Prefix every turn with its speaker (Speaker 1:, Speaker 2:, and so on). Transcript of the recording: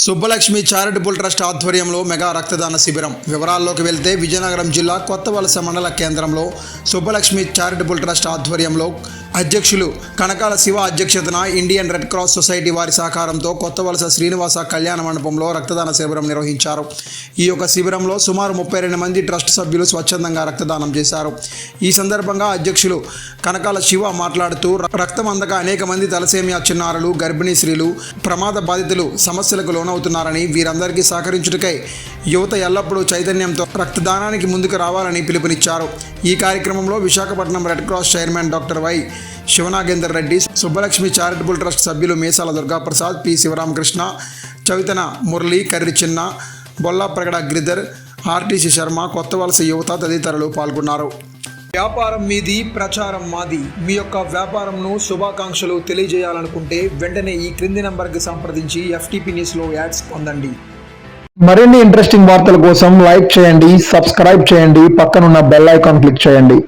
Speaker 1: Subbalakshmi charitable trust ఆధ్వర్యంలో mega రక్తదాన శిబిరం. వివరాల్లోకి వెళ్తే విజయనగరం జిల్లా కొత్తవలస మండల కేంద్రంలో సుబ్బలక్ష్మి చారిటబుల్ ట్రస్ట్ ఆధ్వర్యంలో అధ్యక్షులు కనకాల శివ అధ్యక్షతన ఇండియన్ రెడ్ క్రాస్ సొసైటీ వారి సహకారంతో కొత్తవలస శ్రీనివాస కళ్యాణ మండపంలో రక్తదాన శిబిరం నిర్వహించారు. ఈ యొక్క శిబిరంలో సుమారు 32 మంది ట్రస్ట్ సభ్యులు స్వచ్ఛందంగా రక్తదానం చేశారు. ఈ సందర్భంగా అధ్యక్షులు కనకాల శివ మాట్లాడుతూ రక్తం అందక అనేక మంది తలసేమియా చిన్నారులు, గర్భిణీ స్త్రీలు, ప్రమాద బాధితులు సమస్యలకు లోనవుతున్నారని, వీరందరికీ సహకరించుటకై యువత ఎల్లప్పుడూ చైతన్యంతో రక్తదానానికి ముందుకు రావాలని పిలుపునిచ్చారు. ఈ కార్యక్రమంలో Visakhapatnam red cross chairman doctor Y Sivanagender Reddy, Subbalakshmi charitable trust సభ్యులు మేసాల దుర్గాప్రసాద్, పి శివరామకృష్ణ, చవితన మురళి, కర్రి చిన్న, బొల్లాప్రగడ గిరిధర్, ఆర్టీసీ శర్మ, కొత్తవలస యువత తదితరులు పాల్గొన్నారు. వ్యాపారం మీది, ప్రచారం మాది. మీ యొక్క వ్యాపారంను శుభాకాంక్షలు తెలియజేయాలనుకుంటే వెంటనే ఈ క్రింది నంబర్కి సంప్రదించి FTP న్యూస్లో యాడ్స్ పొందండి.
Speaker 2: మరిన్ని ఇంట్రెస్టింగ్ వార్తల కోసం లైక్ చేయండి, సబ్స్క్రైబ్ చేయండి, పక్కనున్న బెల్ ఐకాన్ క్లిక్ చేయండి.